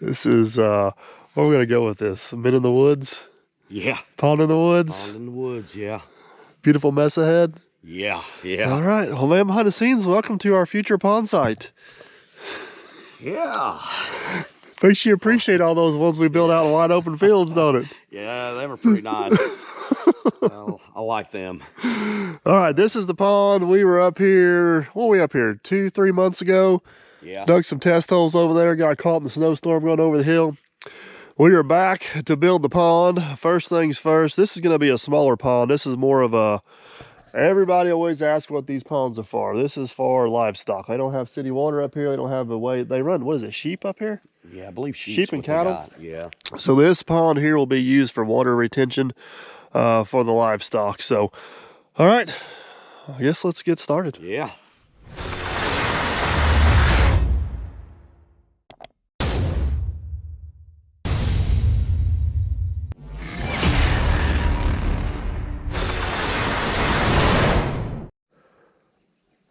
This is, what are we going to go with this? Men in the woods? Yeah. Pond in the woods? Pond in the woods, yeah. Beautiful mess ahead? Yeah, yeah. All right. Well, man, behind the scenes, welcome to our future pond site. Yeah. Makes you appreciate all those ones we built out in wide open fields, don't it? Yeah, they were pretty nice. Well, I like them. All right, this is the pond. We were up here, what were we up here, 2-3 months ago? Yeah. Dug some test holes over there, got caught in the snowstorm going over the hill. We are back to build the pond. First things first, this is going to be a smaller pond. This is more of a, everybody always asks what these ponds are for. This is for livestock. They don't have city water up here. They don't have a way, they run, what is it, sheep up here? Yeah, I believe sheep and cattle. Yeah. So this pond here will be used for water retention for the livestock. So, all right, I guess let's get started. Yeah.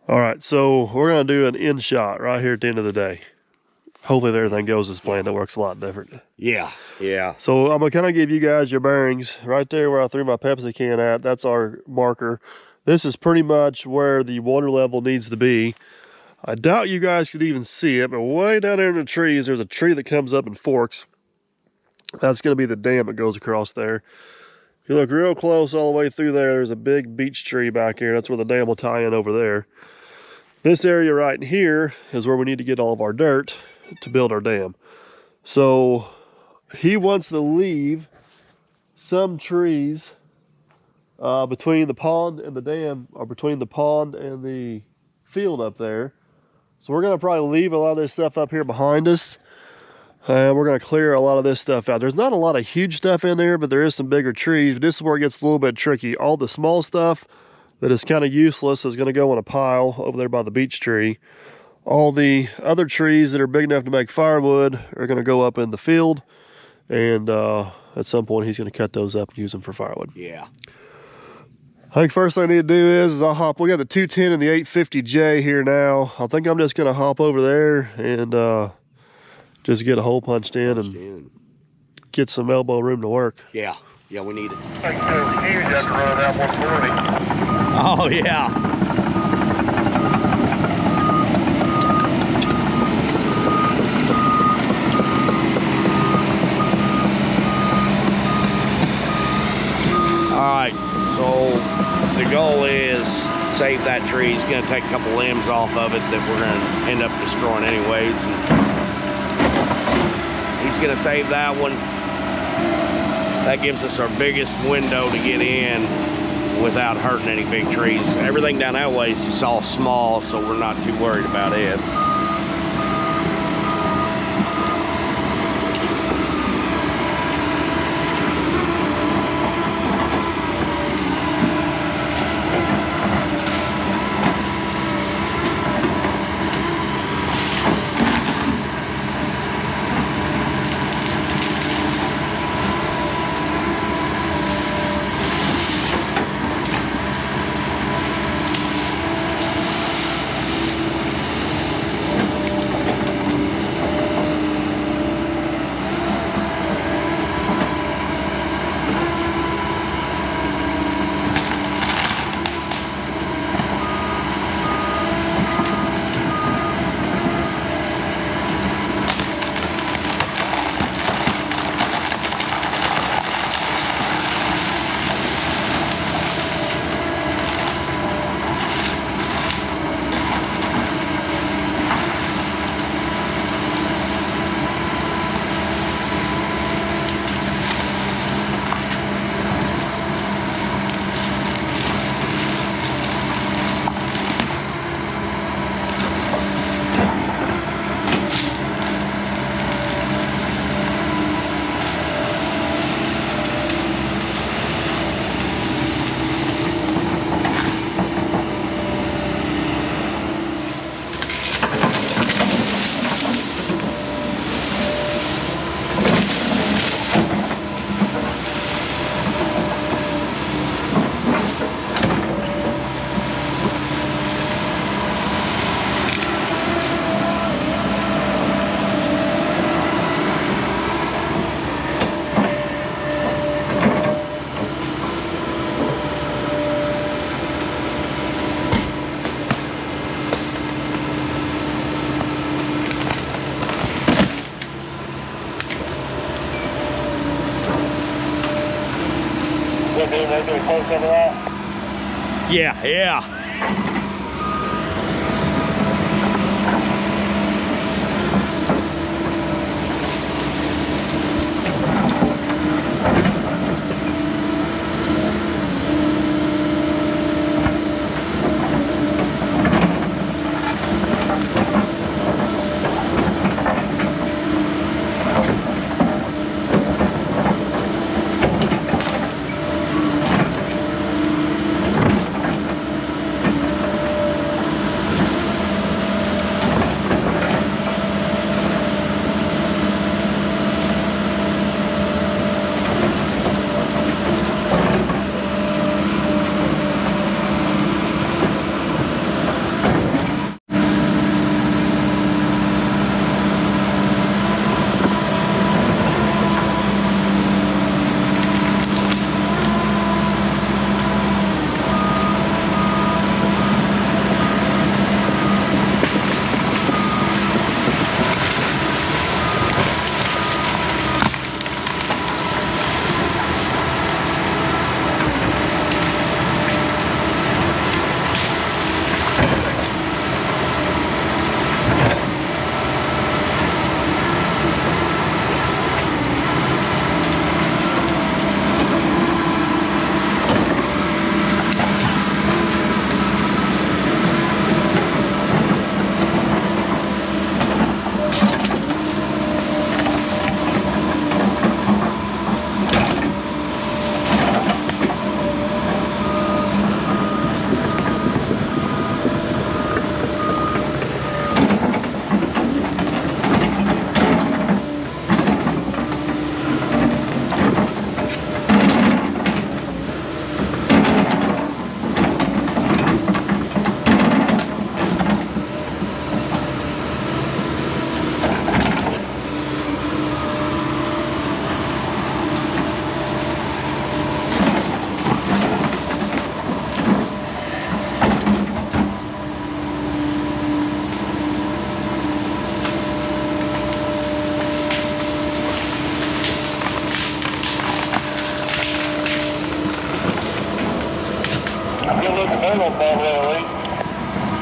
All right, so we're gonna do an in shot right here at the end of the day. Hopefully everything goes as planned. It works a lot different. Yeah, yeah. So I'm gonna kind of give you guys your bearings. Right there where I threw my Pepsi can at, that's our marker. This is pretty much where the water level needs to be. I doubt you guys could even see it, but way down there in the trees, there's a tree that comes up and forks. That's gonna be the dam that goes across there. If you look real close all the way through there, there's a big beech tree back here. That's where the dam will tie in over there. This area right in here is where we need to get all of our dirt to build our dam. So he wants to leave some trees between the pond and the dam, or between the pond and the field up there. So we're gonna probably leave a lot of this stuff up here behind us, and we're gonna clear a lot of this stuff out. There's not a lot of huge stuff in there, but there is some bigger trees. But this is where it gets a little bit tricky. All the small stuff that is kind of useless is gonna go in a pile over there by the beech tree. All the other trees that are big enough to make firewood are gonna go up in the field, and at some point he's gonna cut those up and use them for firewood. Yeah. I think first thing I need to do is I'll hop, we got the 210 and the 850J here now. I think I'm just gonna hop over there and just get a hole punched in and get some elbow room to work. Yeah, yeah, we need it. Oh yeah. All right, so the goal is save that tree. He's gonna take a couple limbs off of it that we're gonna end up destroying anyways. And he's gonna save that one. That gives us our biggest window to get in without hurting any big trees. Everything down that way is just all small, so we're not too worried about it. guys doing close over that? Yeah, yeah.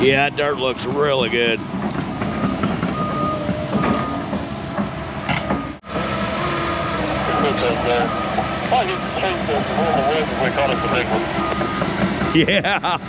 Yeah, that dirt looks really good. Yeah.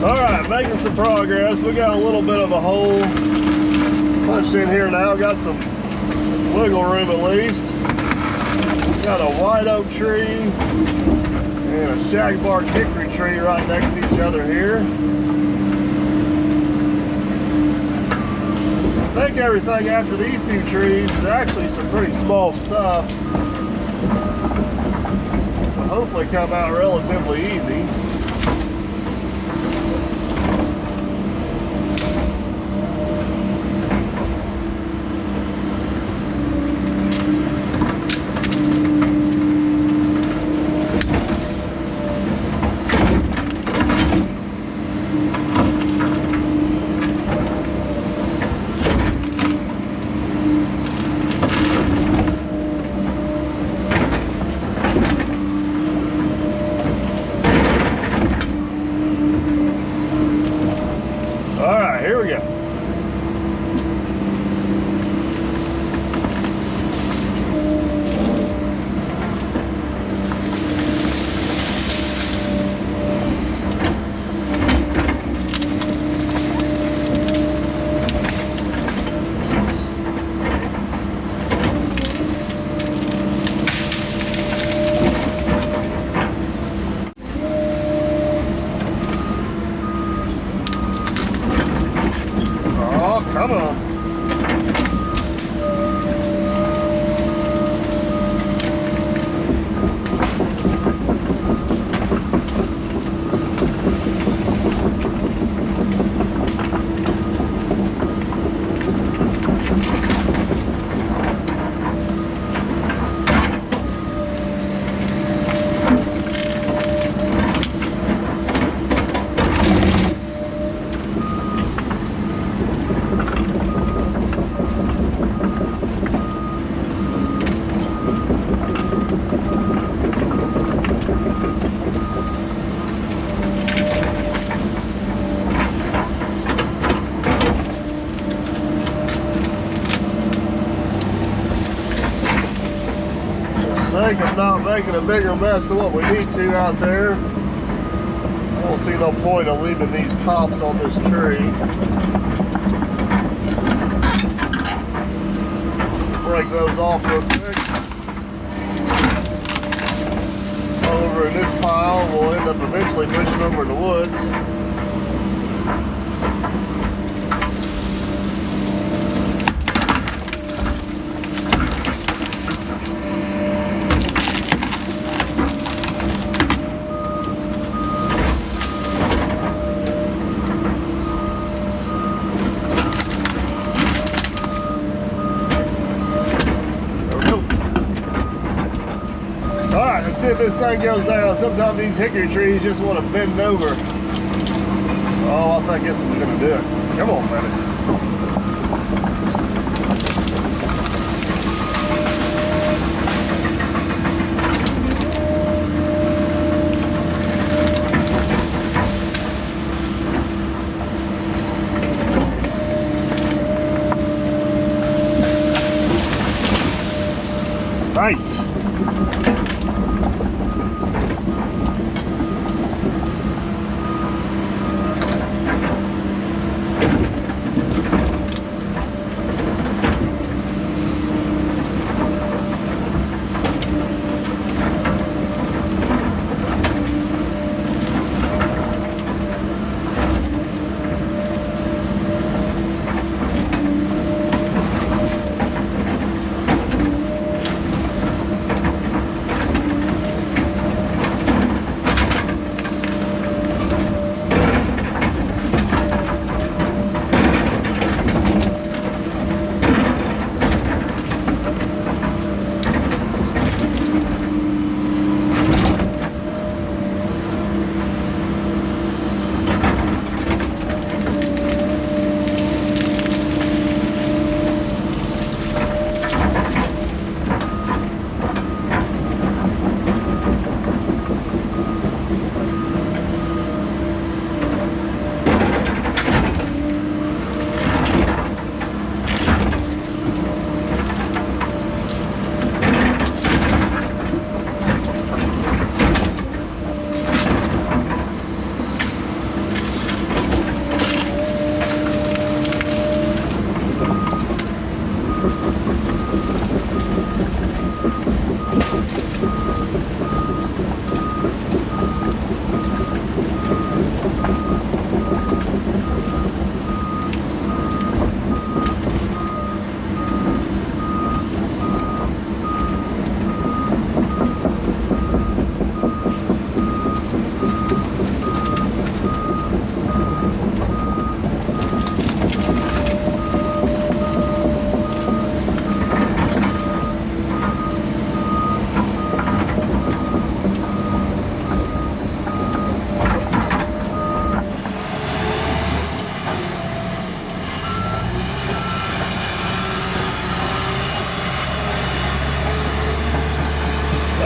All right, making some progress. We got a little bit of a hole punched in here now. Got some wiggle room at least. Got a white oak tree and a shagbark hickory tree right next to each other here. I think everything after these two trees is actually some pretty small stuff. But hopefully come out relatively easy. sake of not making a bigger mess than what we need to out there, I don't see no point of leaving these tops on this tree. Break those off real quick. Over in this pile, we'll end up eventually pushing over in the woods. See if this thing goes down. Sometimes these hickory trees just want to bend over. Oh, I think this is going to do it. Come on, buddy. Nice.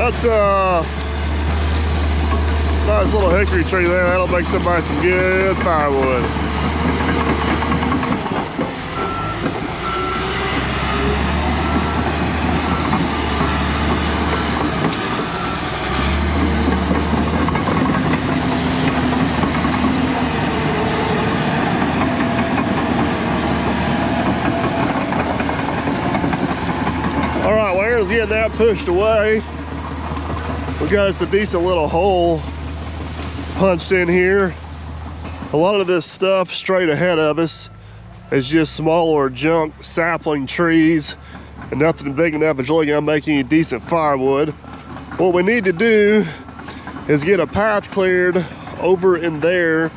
That's a nice little hickory tree there. That'll make somebody some good firewood. All right, well, here's getting that pushed away. We got us a decent little hole punched in here. A lot of this stuff straight ahead of us is just smaller junk sapling trees and nothing big enough that's really gonna make any decent firewood. What we need to do is get a path cleared over in there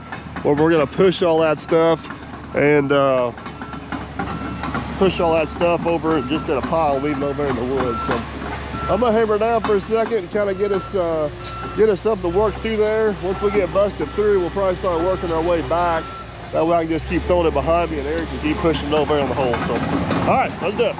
where we're gonna push all that stuff and push all that stuff over just in a pile, leaving over in the woods. So I'm gonna hammer down for a second and kind of get us something to work through there. Once we get busted through, we'll probably start working our way back. That way I can just keep throwing it behind me and Eric can keep pushing it over in the hole. So, all right, let's do it.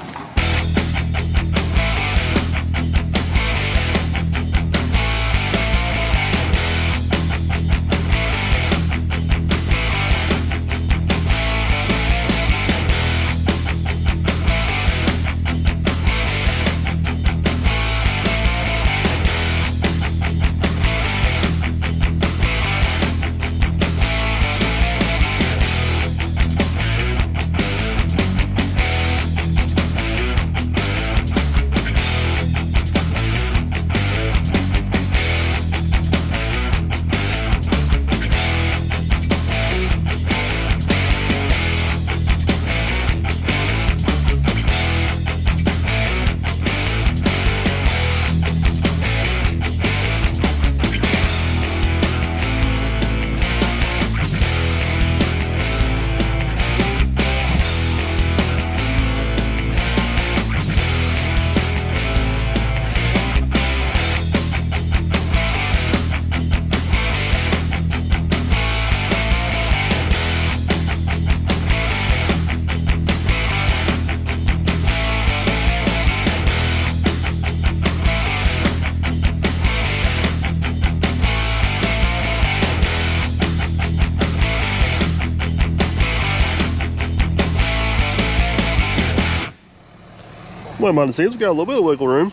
Well, mind the scenes, we got a little bit of wiggle room.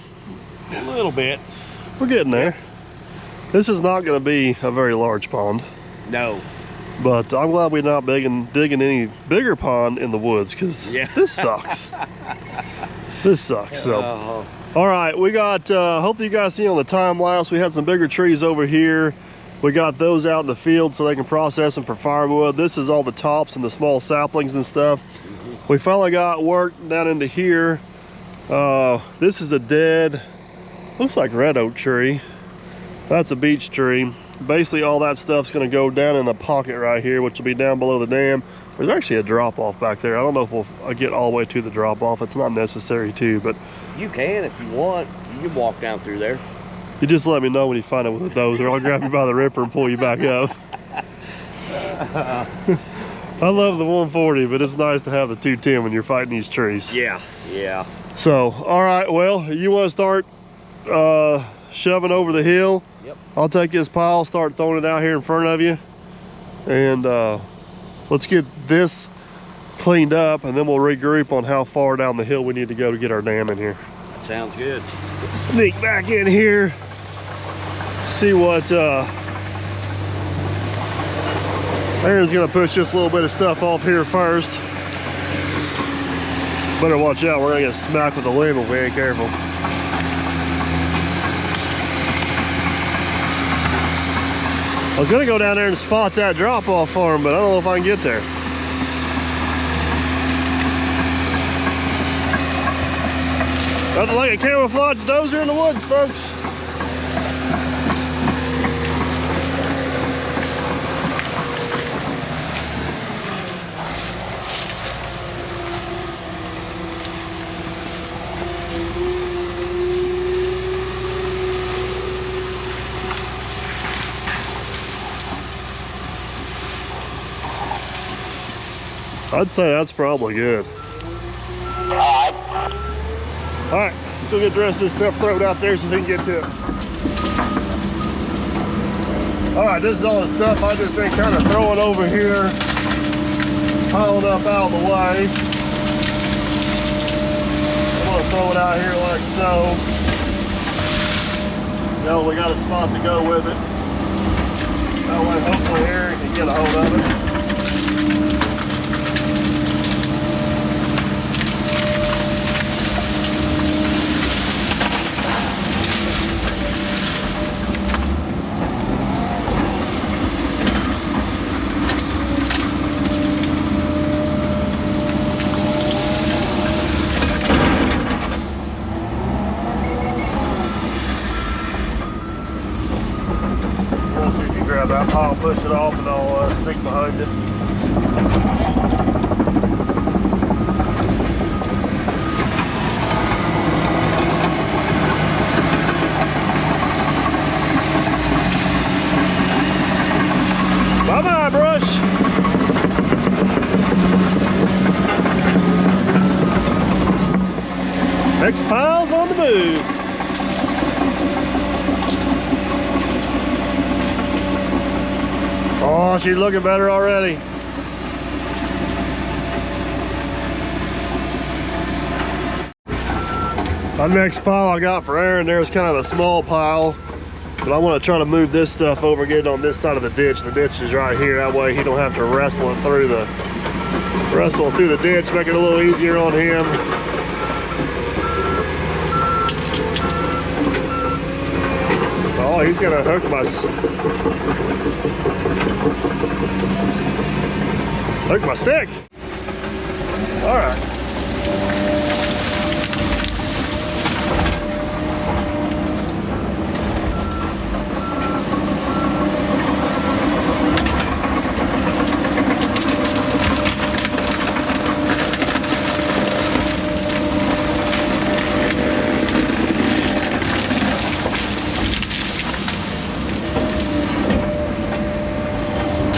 A little bit. We're getting there. This is not going to be a very large pond. No. But I'm glad we're not digging any bigger pond in the woods, because this sucks. This sucks. So, all right, we got, hopefully you guys see on the time lapse, we had some bigger trees over here. We got those out in the field so they can process them for firewood. This is all the tops and the small saplings and stuff. We finally got work down into here. This is a dead, looks like red oak tree. That's a beech tree. Basically all that stuff's gonna go down in the pocket right here, which will be down below the dam. There's actually a drop off back there. I don't know if we'll get all the way to the drop off. It's not necessary to, but you can if you want. You can walk down through there. You just let me know when you find it with a dozer. I'll grab you by the ripper and pull you back up. I love the 140, but it's nice to have the 210 when you're fighting these trees. Yeah, yeah. So, all right, well, you want to start shoving over the hill? Yep. I'll take this pile, start throwing it out here in front of you, and let's get this cleaned up, and then we'll regroup on how far down the hill we need to go to get our dam in here. That sounds good. Sneak back in here, see what Aaron's gonna push this little bit of stuff off here first. Better watch out, we're gonna get smacked with a limb if we ain't careful. I was gonna go down there and spot that drop off for him, but I don't know if I can get there. Nothing like a camouflage dozer in the woods, folks. I'd say that's probably good. All right, let's go get the rest of this stuff thrown out there so we can get to it. All right, this is all the stuff I've just been kind of throwing over here, piling up out of the way. I'm gonna throw it out here like so. Now we got a spot to go with it. That way hopefully Aaron can get a hold of it. I'll push it off and I'll stick behind it. Bye-bye, brush. Next pile's on the move. Oh, she's looking better already. Our next pile I got for Aaron there is kind of a small pile, but I want to try to move this stuff over, get it on this side of the ditch. The ditch is right here. That way he don't have to wrestle through the ditch, make it a little easier on him. Oh, he's gonna hook my stick. All right.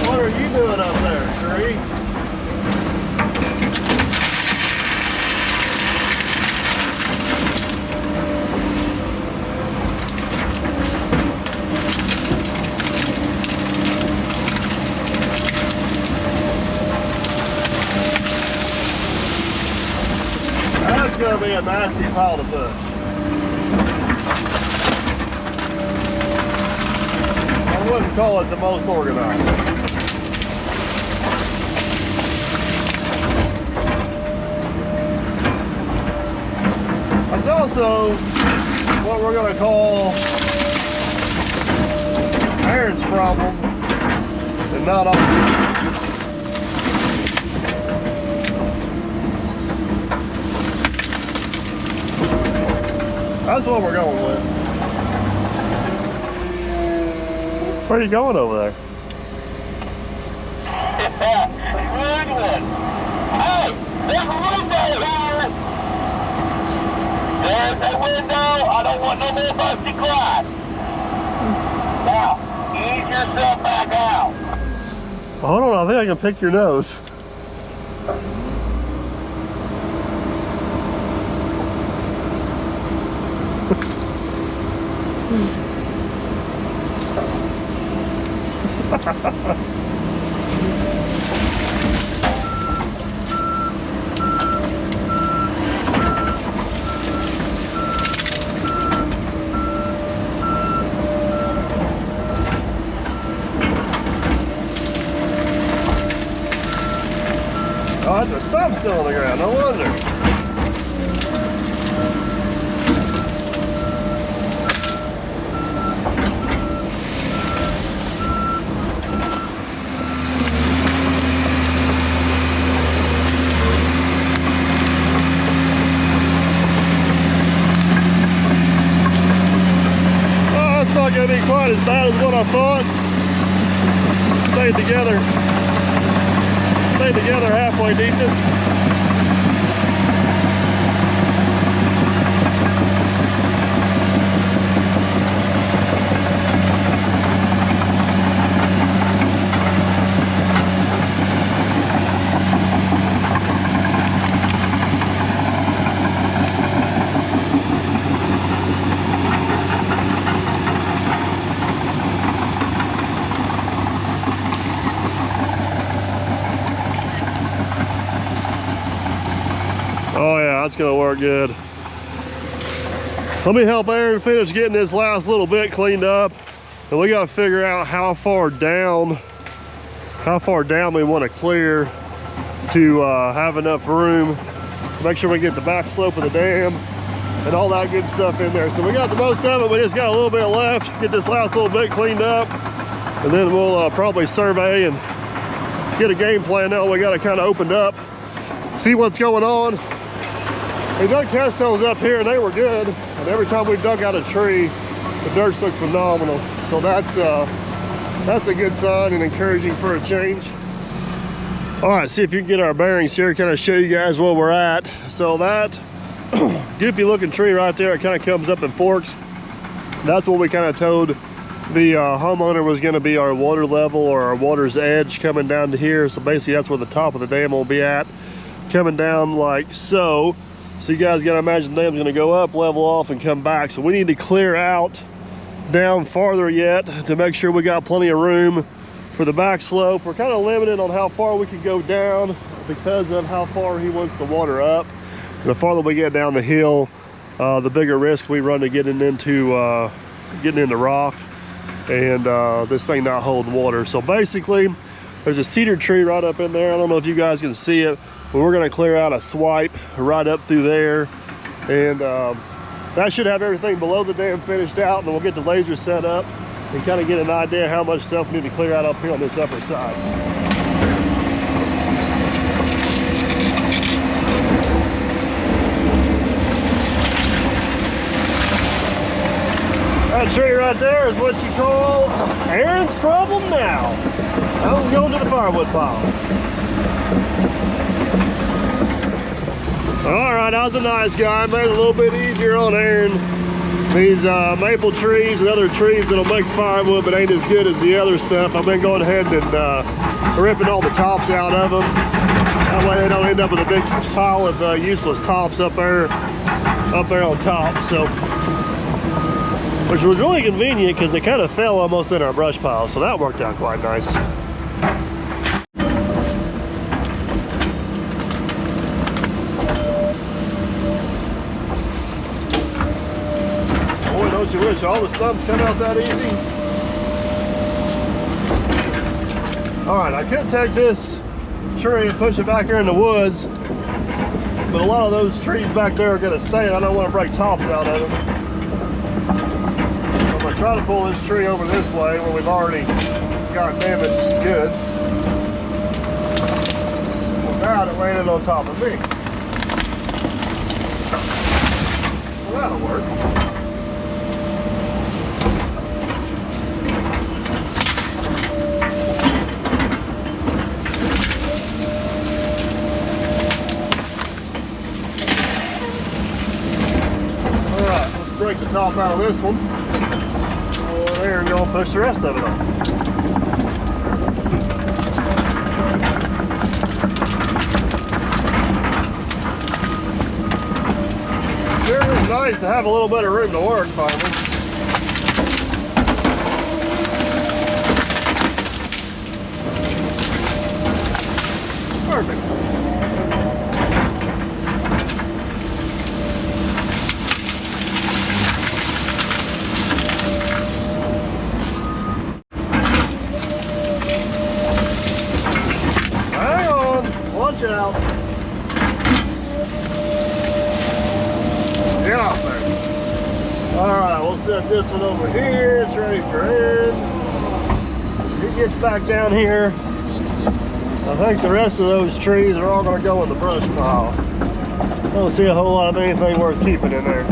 What are you doing up there, Tree? gonna be a nasty pile to push. I wouldn't call it the most organized. It's also what we're gonna call Aaron's problem, and not ours. That's what we're going with. Where are you going over there? Good one. Hey, there's a window here. There's a window. I don't want no more busty glass. Now, ease yourself back out. Hold on, I think I can pick your nose. Oh, that's a stump still on the ground, no wonder. Oh, that's not gonna be quite as bad as what I thought. Stayed together. Stayed together halfway decent. Oh yeah, that's gonna work good. Let me help Aaron finish getting this last little bit cleaned up. And we gotta figure out how far down we wanna clear to have enough room to make sure we get the back slope of the dam and all that good stuff in there. So we got the most of it, we just got a little bit left. Get this last little bit cleaned up, and then we'll probably survey and get a game plan now. We got it kind of opened up, see what's going on. We dug test holes up here and they were good. And every time we dug out a tree, the dirts look phenomenal. So that's a good sign and encouraging for a change. All right, see if you can get our bearings here, kind of show you guys where we're at. So that goofy looking tree right there, it kind of comes up in forks. That's what we kind of told the homeowner was going to be our water level or our water's edge coming down to here. So basically that's where the top of the dam will be at, coming down like so. So you guys got to imagine the dam's going to go up, level off, and come back. So we need to clear out down farther yet to make sure we got plenty of room for the back slope. We're kind of limited on how far we can go down because of how far he wants the water up. The farther we get down the hill, the bigger risk we run to getting into rock and this thing not holding water. So basically, there's a cedar tree right up in there. I don't know if you guys can see it, but we're going to clear out a swipe right up through there, and that should have everything below the dam finished out, and then we'll get the laser set up and kind of get an idea how much stuff we need to clear out up here on this upper side. That tree right there is what you call Aaron's problem now. I'm going to the firewood pile. All right, I was a nice guy. Made it a little bit easier on Aaron. These maple trees and other trees that'll make firewood but ain't as good as the other stuff, I've been going ahead and ripping all the tops out of them. That way they don't end up with a big pile of useless tops up there on top. So, which was really convenient because they kind of fell almost in our brush pile. So that worked out quite nice. Don't you wish all the stumps come out that easy? All right, I could take this tree and push it back here in the woods, but a lot of those trees back there are gonna stay and I don't want to break tops out of them. So I'm gonna try to pull this tree over this way where we've already got damaged goods without it landing on top of me. Well, that'll work. Break the top out of this one. There, and go and push the rest of it on. Sure is nice to have a little bit of room to work finally. Perfect. Watch out. Get off there. Alright, we'll set this one over here. It's ready for in. It gets back down here. I think the rest of those trees are all going to go in the brush pile. I don't see a whole lot of anything worth keeping in there.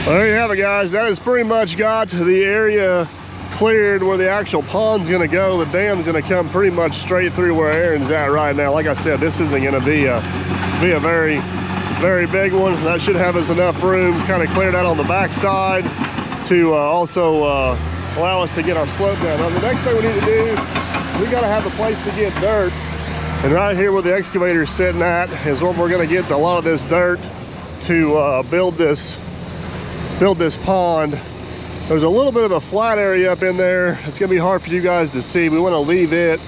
Well, there you have it, guys. That has pretty much got the area cleared where the actual pond's gonna go. The dam's gonna come pretty much straight through where Aaron's at right now. Like I said, this isn't gonna be a very, very big one. That should have us enough room, kind of cleared out on the back side to also allow us to get our slope down. Now, the next thing we need to do, we gotta have a place to get dirt. And right here where the excavator is sitting at is where we're gonna get a lot of this dirt to build this pond. There's a little bit of a flat area up in there. It's gonna be hard for you guys to see. We wanna leave it.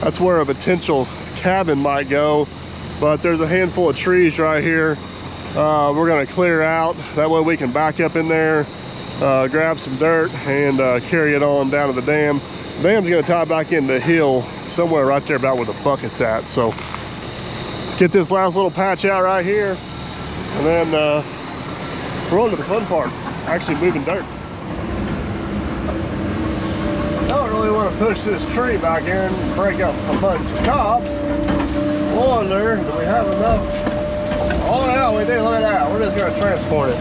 That's where a potential cabin might go. But there's a handful of trees right here. We're gonna clear out. That way we can back up in there, grab some dirt and carry it on down to the dam. The dam's gonna tie back in the hill somewhere right there about where the bucket's at. So get this last little patch out right here and then we're on to the fun part, actually moving dirt. I don't really want to push this tree back in and break up a bunch of tops. Wonder, do we have enough? Oh yeah, we do, look at that. We're just gonna transport it.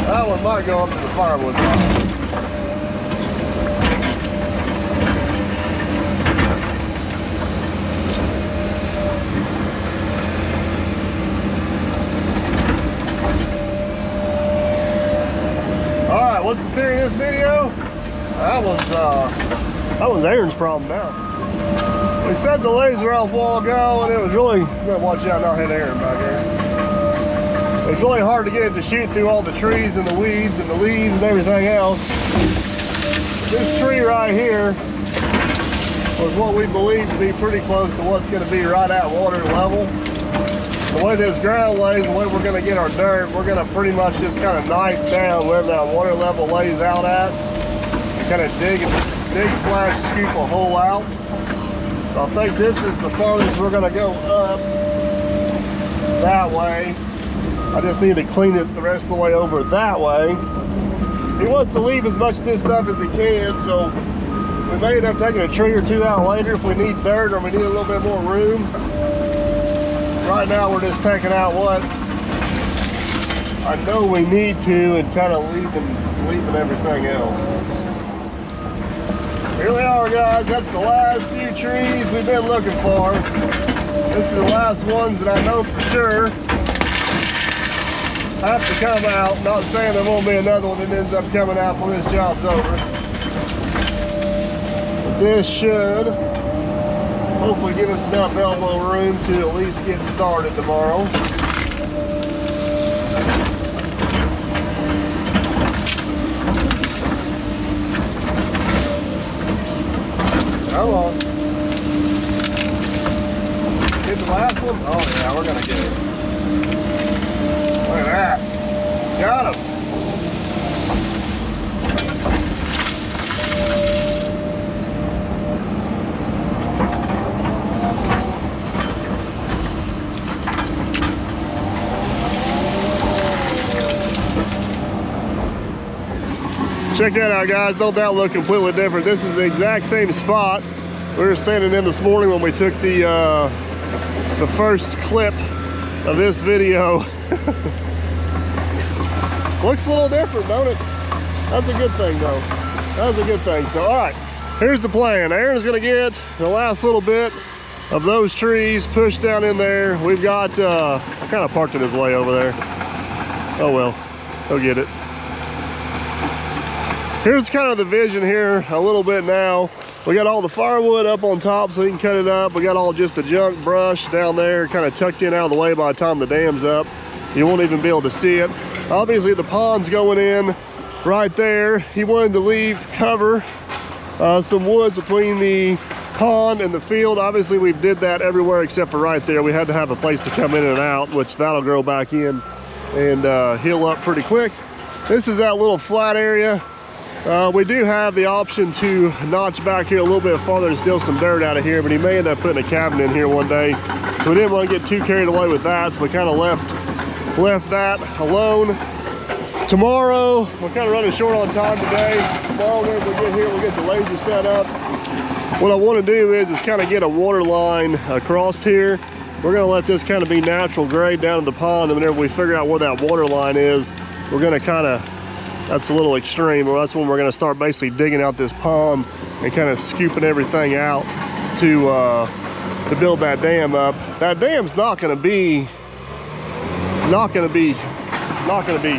That one might go up to the firewood pile. Alright, what's the theory of this video? That was Aaron's problem now. We set the laser off a while ago and it was really, you gotta watch out not hit Aaron back here. It's really hard to get it to shoot through all the trees and the weeds and the leaves and everything else. This tree right here was what we believe to be pretty close to what's going to be right at water level. The way this ground lays, the way we're going to get our dirt, we're going to pretty much just kind of knife down wherever that water level lays out at. And kind of dig slash scoop a hole out. So I think this is the farthest we're going to go up that way. I just need to clean it the rest of the way over that way. He wants to leave as much of this stuff as he can, so we may end up taking a tree or two out later if we need dirt or we need a little bit more room. Right now we're just taking out what I know we need to and kind of leaving everything else. Here we are, guys. That's the last few trees we've been looking for. This is the last ones that I know for sure have to come out. Not saying there won't be another one that ends up coming out when this job's over. But this should hopefully give us enough elbow room to at least get started tomorrow. Come on. Get the last one? Oh yeah, we're gonna get it. Look at that. Got him. Check that out, guys. Don't that look completely different? This is the exact same spot we were standing in this morning when we took the first clip of this video. Looks a little different, don't it? That's a good thing, though. That's a good thing. So, all right, here's the plan. Aaron's gonna get the last little bit of those trees pushed down in there. We've got, I kind of parked in his way over there. Oh well, he'll get it. Here's kind of the vision here a little bit now. We got all the firewood up on top so we can cut it up. We got all just the junk brush down there kind of tucked in out of the way by the time the dam's up. You won't even be able to see it. Obviously the pond's going in right there. He wanted to leave cover, some woods between the pond and the field. Obviously we did that everywhere except for right there. We had to have a place to come in and out, which that'll grow back in and heal up pretty quick. This is that little flat area. We do have the option to notch back here a little bit farther and steal some dirt out of here, but he may end up putting a cabin in here one day. So we didn't want to get too carried away with that, so we kind of left left that alone. Tomorrow, we're kind of running short on time today. Tomorrow when we get here, we'll get the laser set up. What I want to do is kind of get a water line across here. We're going to let this kind of be natural grade down in the pond, and whenever we figure out where that water line is, we're going to kind of, that's a little extreme, but that's when we're going to start basically digging out this pond and kind of scooping everything out to build that dam up. That dam's not going to be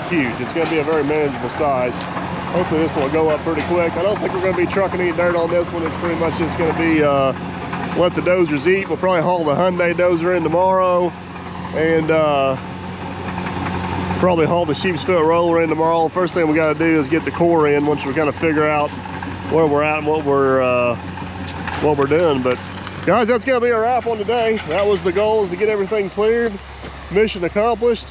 huge. It's going to be a very manageable size. Hopefully this one will go up pretty quick. I don't think we're going to be trucking any dirt on this one. It's pretty much just going to be let the dozers eat. We'll probably haul the Hyundai dozer in tomorrow, and probably haul the sheep's foot roller in tomorrow. First thing we got to do is get the core in once we kind of figure out where we're at and what we're doing. But guys, that's going to be a wrap on today. That was the goal, is to get everything cleared. Mission accomplished.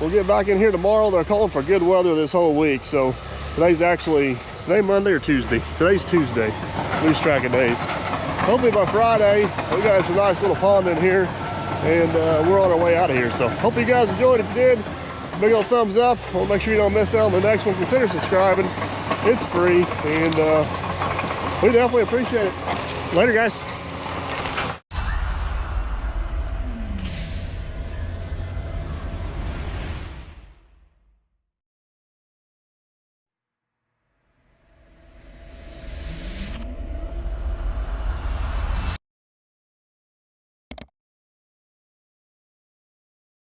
We'll get back in here tomorrow. They're calling for good weather this whole week. So today's actually, today Monday or Tuesday? Today's Tuesday. Lose track of days. Hopefully by Friday, we got some nice little pond in here, and we're on our way out of here. So hope you guys enjoyed. If you did, big old thumbs up. We'll make sure you don't miss out on the next one. Consider subscribing. It's free, and we definitely appreciate it. Later, guys.